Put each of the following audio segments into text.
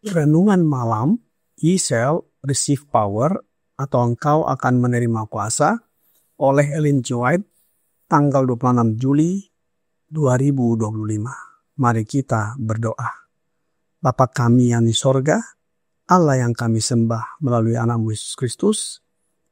Renungan malam, Ye shall receive power, atau engkau akan menerima kuasa, oleh Ellen G. White, tanggal 26 Juli 2025. Mari kita berdoa. Bapa kami yang di sorga, Allah yang kami sembah melalui anak-Mu Yesus Kristus,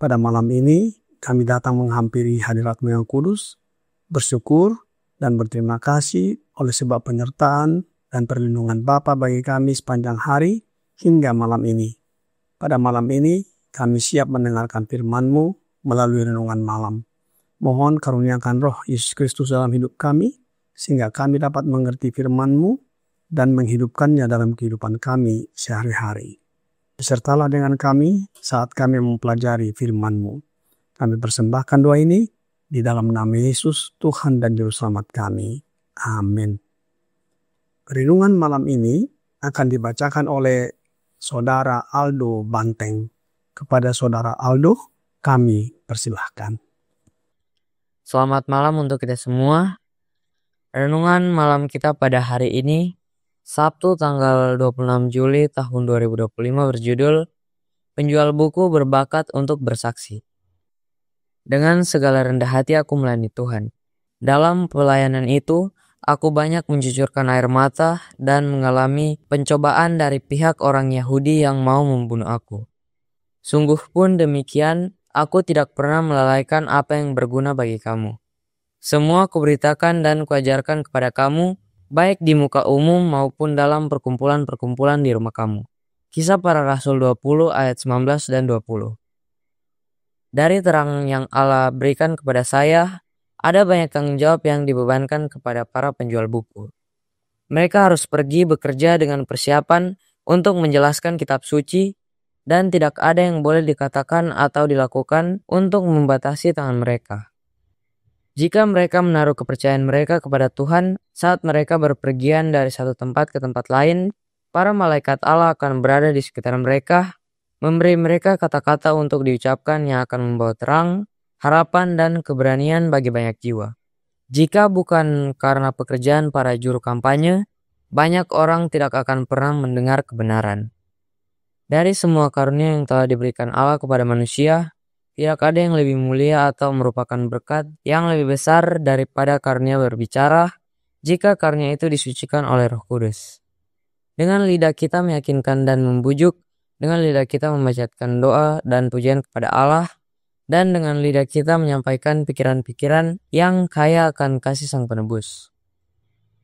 pada malam ini kami datang menghampiri hadirat-Mu yang kudus, bersyukur dan berterima kasih oleh sebab penyertaan dan perlindungan Bapa bagi kami sepanjang hari hingga malam ini. Pada malam ini kami siap mendengarkan firman-Mu melalui renungan malam. Mohon karuniakan roh Yesus Kristus dalam hidup kami, sehingga kami dapat mengerti firman-Mu dan menghidupkannya dalam kehidupan kami sehari-hari. Besertalah dengan kami saat kami mempelajari firman-Mu. Kami persembahkan doa ini di dalam nama Yesus, Tuhan dan Juru Selamat kami. Amin. Renungan malam ini akan dibacakan oleh Saudara Aldo Banteng. Kepada Saudara Aldo, kami persilahkan. Selamat malam untuk kita semua. Renungan malam kita pada hari ini, Sabtu tanggal 26 Juli tahun 2025 berjudul Penjual buku berbakat untuk bersaksi. Dengan segala rendah hati aku melayani Tuhan. Dalam pelayanan itu, aku banyak mencucurkan air mata dan mengalami pencobaan dari pihak orang Yahudi yang mau membunuh aku. Sungguh pun demikian, aku tidak pernah melalaikan apa yang berguna bagi kamu. Semua kuberitakan dan kuajarkan kepada kamu, baik di muka umum maupun dalam perkumpulan-perkumpulan di rumah kamu. Kisah Para Rasul 20 ayat 19 dan 20. Dari terang yang Allah berikan kepada saya, ada banyak tanggung jawab yang dibebankan kepada para penjual buku. Mereka harus pergi bekerja dengan persiapan untuk menjelaskan kitab suci, dan tidak ada yang boleh dikatakan atau dilakukan untuk membatasi tangan mereka. Jika mereka menaruh kepercayaan mereka kepada Tuhan saat mereka berpergian dari satu tempat ke tempat lain, para malaikat Allah akan berada di sekitar mereka, memberi mereka kata-kata untuk diucapkan yang akan membawa terang, harapan dan keberanian bagi banyak jiwa. Jika bukan karena pekerjaan para juru kampanye, banyak orang tidak akan pernah mendengar kebenaran. Dari semua karunia yang telah diberikan Allah kepada manusia, tidak ada yang lebih mulia atau merupakan berkat yang lebih besar daripada karunia berbicara, jika karunia itu disucikan oleh Roh Kudus. Dengan lidah kita meyakinkan dan membujuk, dengan lidah kita memanjatkan doa dan pujian kepada Allah, dan dengan lidah kita menyampaikan pikiran-pikiran yang kaya akan kasih Sang Penebus.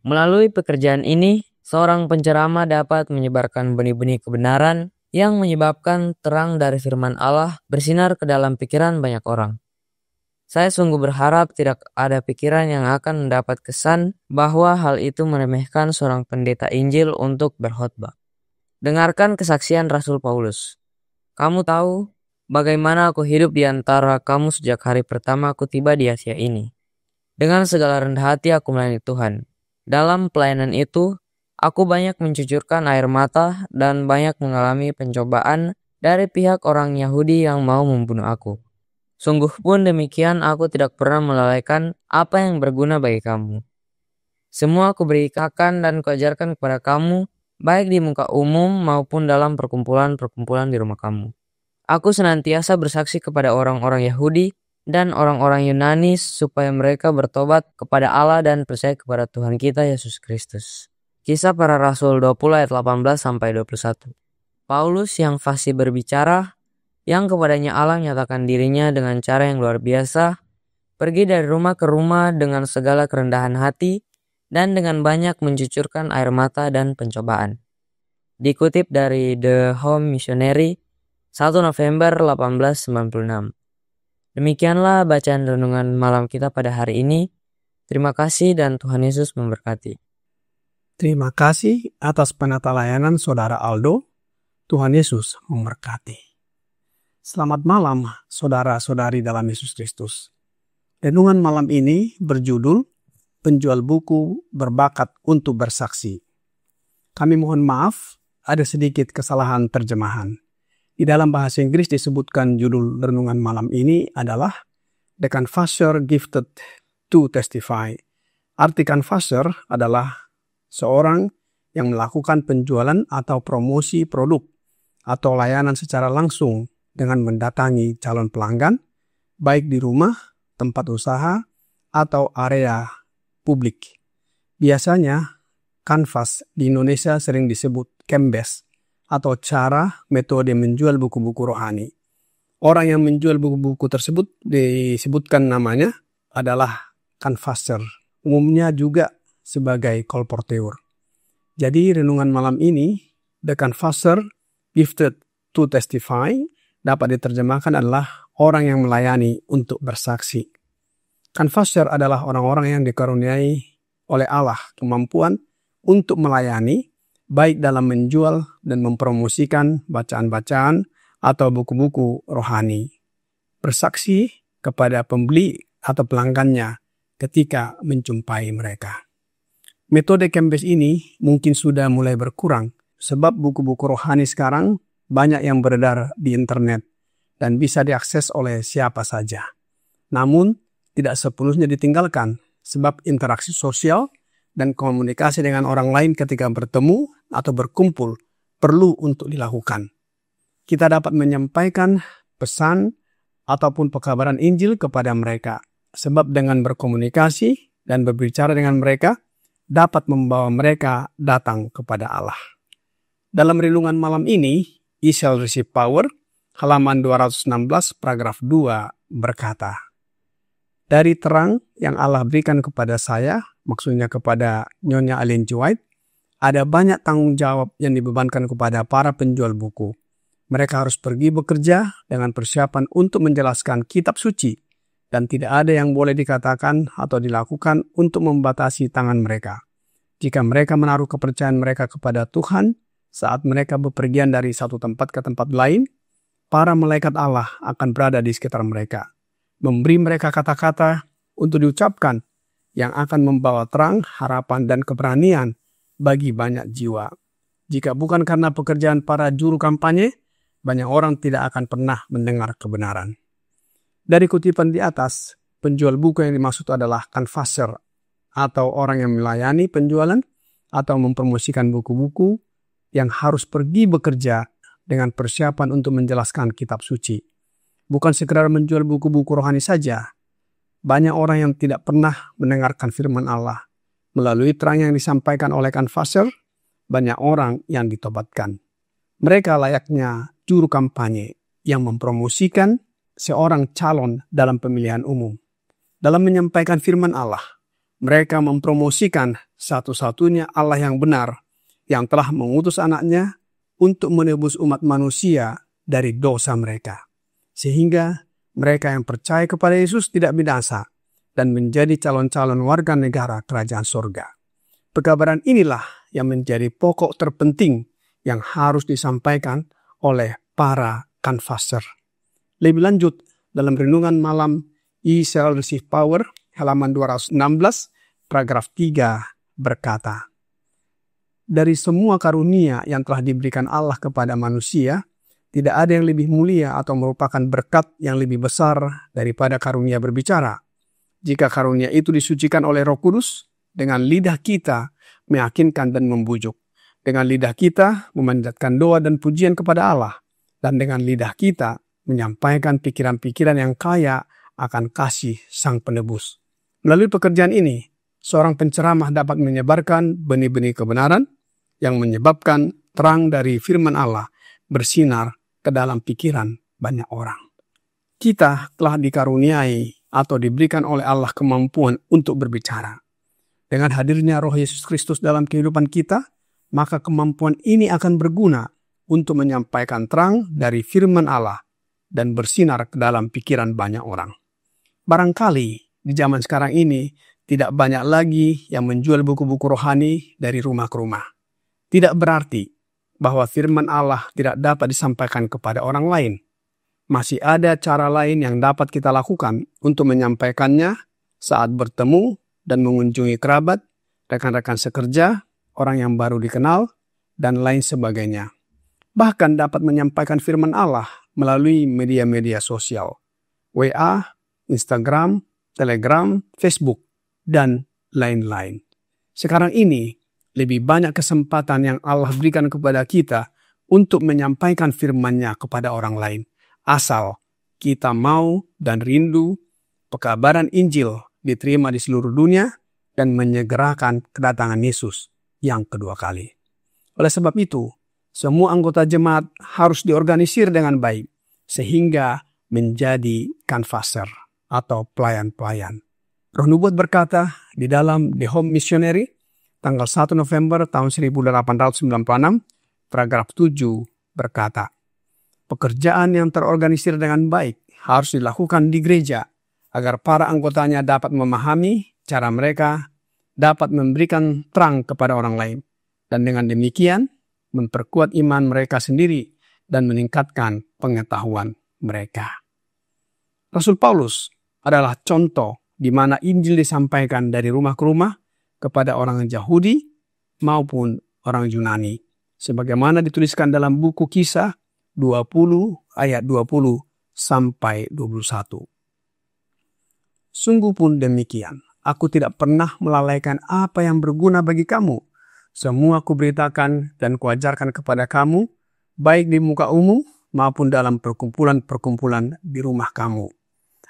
Melalui pekerjaan ini, seorang penceramah dapat menyebarkan benih-benih kebenaran yang menyebabkan terang dari firman Allah bersinar ke dalam pikiran banyak orang. Saya sungguh berharap tidak ada pikiran yang akan mendapat kesan bahwa hal itu meremehkan seorang pendeta Injil untuk berkhotbah. Dengarkan kesaksian Rasul Paulus. Kamu tahu bagaimana aku hidup di antara kamu sejak hari pertama aku tiba di Asia ini. Dengan segala rendah hati aku melayani Tuhan. Dalam pelayanan itu, aku banyak mencucurkan air mata dan banyak mengalami pencobaan dari pihak orang Yahudi yang mau membunuh aku. Sungguh pun demikian, aku tidak pernah melalaikan apa yang berguna bagi kamu. Semua aku berikan dan kuajarkan kepada kamu, baik di muka umum maupun dalam perkumpulan-perkumpulan di rumah kamu. Aku senantiasa bersaksi kepada orang-orang Yahudi dan orang-orang Yunani supaya mereka bertobat kepada Allah dan percaya kepada Tuhan kita Yesus Kristus. Kisah Para Rasul 20 ayat 18-21. Paulus yang fasih berbicara, yang kepadanya Allah menyatakan dirinya dengan cara yang luar biasa, pergi dari rumah ke rumah dengan segala kerendahan hati dan dengan banyak mencucurkan air mata dan pencobaan. Dikutip dari The Home Missionary, 1 November 1896. Demikianlah bacaan renungan malam kita pada hari ini. Terima kasih dan Tuhan Yesus memberkati. Terima kasih atas penata layanan Saudara Aldo. Tuhan Yesus memberkati. Selamat malam saudara-saudari dalam Yesus Kristus. Renungan malam ini berjudul Penjual buku berbakat untuk bersaksi. Kami mohon maaf, ada sedikit kesalahan terjemahan. Di dalam bahasa Inggris disebutkan judul renungan malam ini adalah The Confessor Gifted to Testify. Arti confessor adalah seorang yang melakukan penjualan atau promosi produk atau layanan secara langsung dengan mendatangi calon pelanggan, baik di rumah, tempat usaha, atau area publik. Biasanya, kanvas di Indonesia sering disebut kembes atau cara metode menjual buku-buku rohani. Orang yang menjual buku-buku tersebut disebutkan namanya adalah kanvaser, umumnya juga sebagai kolporteur. Jadi renungan malam ini, the canvasser gifted to testify, dapat diterjemahkan adalah orang yang melayani untuk bersaksi. Canvasser adalah orang-orang yang dikaruniai oleh Allah kemampuan untuk melayani, baik dalam menjual dan mempromosikan bacaan-bacaan atau buku-buku rohani. Bersaksi kepada pembeli atau pelanggannya ketika menjumpai mereka. Metode kembes ini mungkin sudah mulai berkurang sebab buku-buku rohani sekarang banyak yang beredar di internet dan bisa diakses oleh siapa saja. Namun, tidak sepenuhnya ditinggalkan sebab interaksi sosial dan komunikasi dengan orang lain ketika bertemu atau berkumpul perlu untuk dilakukan. Kita dapat menyampaikan pesan ataupun pekabaran Injil kepada mereka, sebab dengan berkomunikasi dan berbicara dengan mereka dapat membawa mereka datang kepada Allah. Dalam renungan malam ini, Ye shall receive power, halaman 216 paragraf 2 berkata, dari terang yang Allah berikan kepada saya, maksudnya kepada Nyonya Ellen G. White, ada banyak tanggung jawab yang dibebankan kepada para penjual buku. Mereka harus pergi bekerja dengan persiapan untuk menjelaskan kitab suci dan tidak ada yang boleh dikatakan atau dilakukan untuk membatasi tangan mereka. Jika mereka menaruh kepercayaan mereka kepada Tuhan saat mereka bepergian dari satu tempat ke tempat lain, para malaikat Allah akan berada di sekitar mereka, memberi mereka kata-kata untuk diucapkan yang akan membawa terang, harapan, dan keberanian bagi banyak jiwa. Jika bukan karena pekerjaan para juru kampanye, banyak orang tidak akan pernah mendengar kebenaran. Dari kutipan di atas, penjual buku yang dimaksud adalah canvasser atau orang yang melayani penjualan atau mempromosikan buku-buku yang harus pergi bekerja dengan persiapan untuk menjelaskan kitab suci. Bukan sekedar menjual buku-buku rohani saja. Banyak orang yang tidak pernah mendengarkan firman Allah. Melalui terang yang disampaikan oleh canvasser, banyak orang yang ditobatkan. Mereka layaknya juru kampanye yang mempromosikan seorang calon dalam pemilihan umum. Dalam menyampaikan firman Allah, mereka mempromosikan satu-satunya Allah yang benar yang telah mengutus anaknya untuk menebus umat manusia dari dosa mereka. Sehingga mereka yang percaya kepada Yesus tidak binasa dan menjadi calon-calon warga negara kerajaan surga. Pekabaran inilah yang menjadi pokok terpenting yang harus disampaikan oleh para canvasser. Lebih lanjut, dalam renungan malam Ye shall receive power, halaman 216, paragraf 3 berkata, dari semua karunia yang telah diberikan Allah kepada manusia, tidak ada yang lebih mulia atau merupakan berkat yang lebih besar daripada karunia berbicara. Jika karunia itu disucikan oleh Roh Kudus, dengan lidah kita meyakinkan dan membujuk. Dengan lidah kita memanjatkan doa dan pujian kepada Allah. Dan dengan lidah kita menyampaikan pikiran-pikiran yang kaya akan kasih Sang Penebus. Melalui pekerjaan ini, seorang penceramah dapat menyebarkan benih-benih kebenaran yang menyebabkan terang dari firman Allah bersinar ke dalam pikiran banyak orang. Kita telah dikaruniai atau diberikan oleh Allah kemampuan untuk berbicara. Dengan hadirnya Roh Yesus Kristus dalam kehidupan kita, maka kemampuan ini akan berguna untuk menyampaikan terang dari firman Allah dan bersinar ke dalam pikiran banyak orang. Barangkali di zaman sekarang ini tidak banyak lagi yang menjual buku-buku rohani dari rumah ke rumah. Tidak berarti bahwa firman Allah tidak dapat disampaikan kepada orang lain. Masih ada cara lain yang dapat kita lakukan untuk menyampaikannya saat bertemu dan mengunjungi kerabat, rekan-rekan sekerja, orang yang baru dikenal, dan lain sebagainya. Bahkan dapat menyampaikan firman Allah melalui media-media sosial, WA, Instagram, Telegram, Facebook, dan lain-lain. Sekarang ini, lebih banyak kesempatan yang Allah berikan kepada kita untuk menyampaikan firman-Nya kepada orang lain. Asal kita mau dan rindu pekabaran Injil diterima di seluruh dunia dan menyegerakan kedatangan Yesus yang kedua kali. Oleh sebab itu, semua anggota jemaat harus diorganisir dengan baik sehingga menjadi kanvaser atau pelayan-pelayan. Roh Nubuat berkata di dalam The Home Missionary tanggal 1 November tahun 1896, paragraf 7 berkata, pekerjaan yang terorganisir dengan baik harus dilakukan di gereja agar para anggotanya dapat memahami cara mereka dapat memberikan terang kepada orang lain. Dan dengan demikian memperkuat iman mereka sendiri dan meningkatkan pengetahuan mereka. Rasul Paulus adalah contoh di mana Injil disampaikan dari rumah ke rumah kepada orang Yahudi maupun orang Yunani. Sebagaimana dituliskan dalam buku Kisah 20 ayat 20 sampai 21. Sungguh pun demikian, aku tidak pernah melalaikan apa yang berguna bagi kamu. Semua kuberitakan dan kuajarkan kepada kamu, baik di muka umum maupun dalam perkumpulan-perkumpulan di rumah kamu.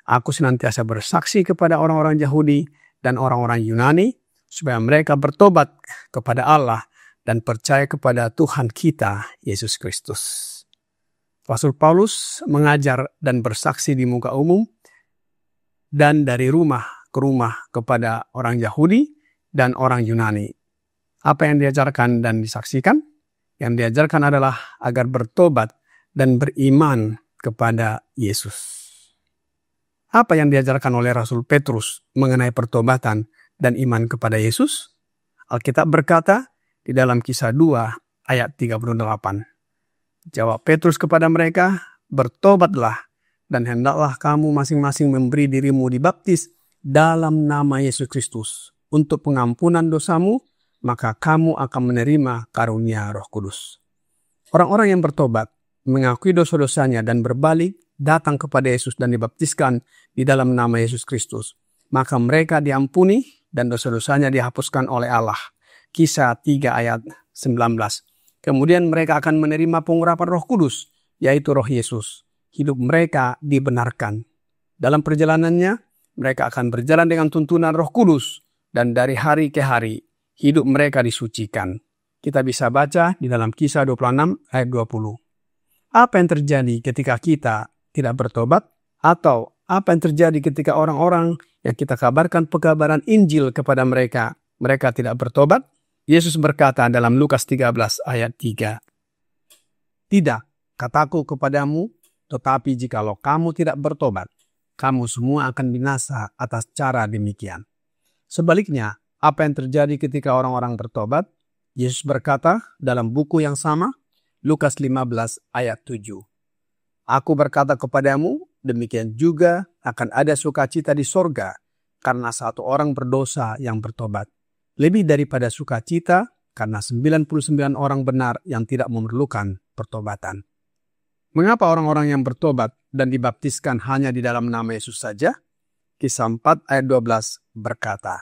Aku senantiasa bersaksi kepada orang-orang Yahudi dan orang-orang Yunani supaya mereka bertobat kepada Allah dan percaya kepada Tuhan kita, Yesus Kristus. Rasul Paulus mengajar dan bersaksi di muka umum dan dari rumah ke rumah kepada orang Yahudi dan orang Yunani. Apa yang diajarkan dan disaksikan? Yang diajarkan adalah agar bertobat dan beriman kepada Yesus. Apa yang diajarkan oleh Rasul Petrus mengenai pertobatan dan iman kepada Yesus? Alkitab berkata di dalam Kisah 2 ayat 38. Jawab Petrus kepada mereka, bertobatlah dan hendaklah kamu masing-masing memberi dirimu dibaptis dalam nama Yesus Kristus untuk pengampunan dosamu, maka kamu akan menerima karunia Roh Kudus. Orang-orang yang bertobat, mengakui dosa-dosanya dan berbalik, datang kepada Yesus dan dibaptiskan di dalam nama Yesus Kristus, maka mereka diampuni dan dosa-dosanya dihapuskan oleh Allah. Kisah 3 ayat 19. Kemudian mereka akan menerima pengurapan Roh Kudus, yaitu Roh Yesus. Hidup mereka dibenarkan. Dalam perjalanannya, mereka akan berjalan dengan tuntunan Roh Kudus, dan dari hari ke hari, hidup mereka disucikan. Kita bisa baca di dalam Kisah 26 ayat 20. Apa yang terjadi ketika kita tidak bertobat? Atau apa yang terjadi ketika orang-orang yang kita kabarkan pekabaran Injil kepada mereka tidak bertobat? Yesus berkata dalam Lukas 13 ayat 3. Tidak, kataku kepadamu, tetapi jikalau kamu tidak bertobat, kamu semua akan binasa atas cara demikian. Sebaliknya, apa yang terjadi ketika orang-orang bertobat? Yesus berkata dalam buku yang sama, Lukas 15 ayat 7. Aku berkata kepadamu, demikian juga akan ada sukacita di sorga karena satu orang berdosa yang bertobat. Lebih daripada sukacita karena 99 orang benar yang tidak memerlukan pertobatan. Mengapa orang-orang yang bertobat dan dibaptiskan hanya di dalam nama Yesus saja? Kisah 4 ayat 12 berkata,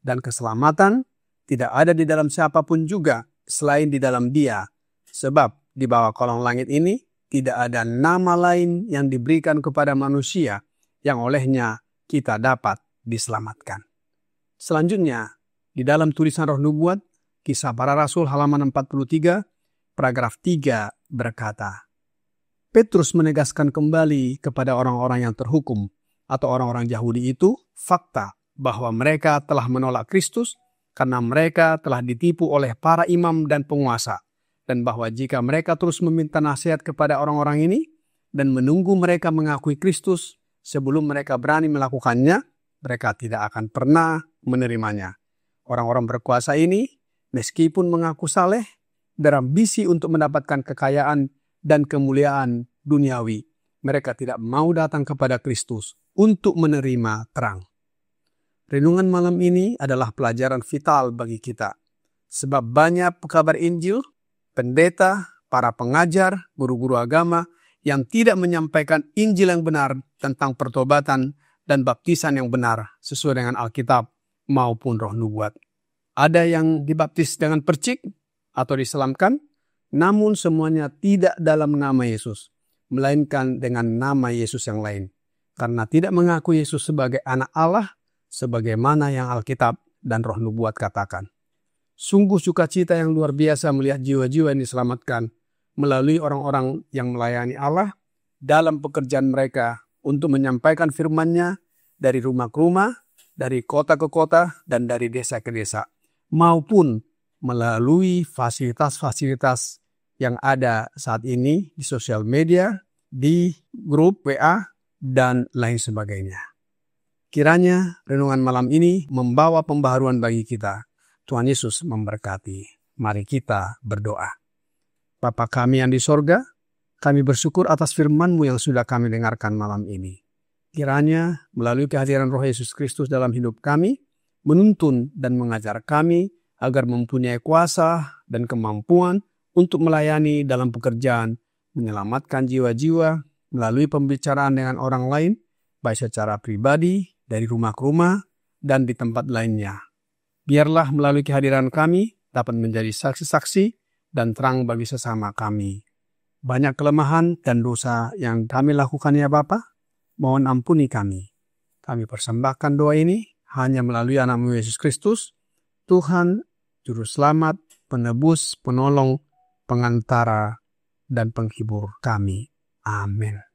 dan keselamatan tidak ada di dalam siapapun juga selain di dalam Dia, sebab di bawah kolong langit ini tidak ada nama lain yang diberikan kepada manusia yang olehnya kita dapat diselamatkan. Selanjutnya, di dalam tulisan Roh Nubuat, Kisah Para Rasul halaman 43, paragraf 3 berkata, Petrus menegaskan kembali kepada orang-orang yang terhukum atau orang-orang Yahudi itu fakta bahwa mereka telah menolak Kristus karena mereka telah ditipu oleh para imam dan penguasa. Dan bahwa jika mereka terus meminta nasihat kepada orang-orang ini dan menunggu mereka mengakui Kristus sebelum mereka berani melakukannya, mereka tidak akan pernah menerimanya. Orang-orang berkuasa ini, meskipun mengaku saleh, berambisi untuk mendapatkan kekayaan dan kemuliaan duniawi, mereka tidak mau datang kepada Kristus untuk menerima terang. Renungan malam ini adalah pelajaran vital bagi kita, sebab banyak pekabar Injil, pendeta, para pengajar, guru-guru agama yang tidak menyampaikan Injil yang benar tentang pertobatan dan baptisan yang benar sesuai dengan Alkitab maupun Roh Nubuat. Ada yang dibaptis dengan percik atau diselamkan, namun semuanya tidak dalam nama Yesus, melainkan dengan nama Yesus yang lain. Karena tidak mengaku Yesus sebagai anak Allah, sebagaimana yang Alkitab dan Roh Nubuat katakan. Sungguh sukacita yang luar biasa melihat jiwa-jiwa yang diselamatkan melalui orang-orang yang melayani Allah dalam pekerjaan mereka untuk menyampaikan firman-Nya dari rumah ke rumah, dari kota ke kota, dan dari desa ke desa, maupun melalui fasilitas-fasilitas yang ada saat ini di sosial media, di grup WA, dan lain sebagainya. Kiranya renungan malam ini membawa pembaharuan bagi kita. Tuhan Yesus memberkati. Mari kita berdoa. Bapa kami yang di sorga, kami bersyukur atas firman-Mu yang sudah kami dengarkan malam ini. Kiranya melalui kehadiran Roh Yesus Kristus dalam hidup kami, menuntun dan mengajar kami agar mempunyai kuasa dan kemampuan untuk melayani dalam pekerjaan, menyelamatkan jiwa-jiwa melalui pembicaraan dengan orang lain, baik secara pribadi, dari rumah ke rumah, dan di tempat lainnya. Biarlah melalui kehadiran kami dapat menjadi saksi-saksi dan terang bagi sesama kami. Banyak kelemahan dan dosa yang kami lakukan ya Bapa, mohon ampuni kami. Kami persembahkan doa ini hanya melalui anak-Mu Yesus Kristus, Tuhan, Juru Selamat, Penebus, Penolong, Pengantara, dan Penghibur kami. Amin.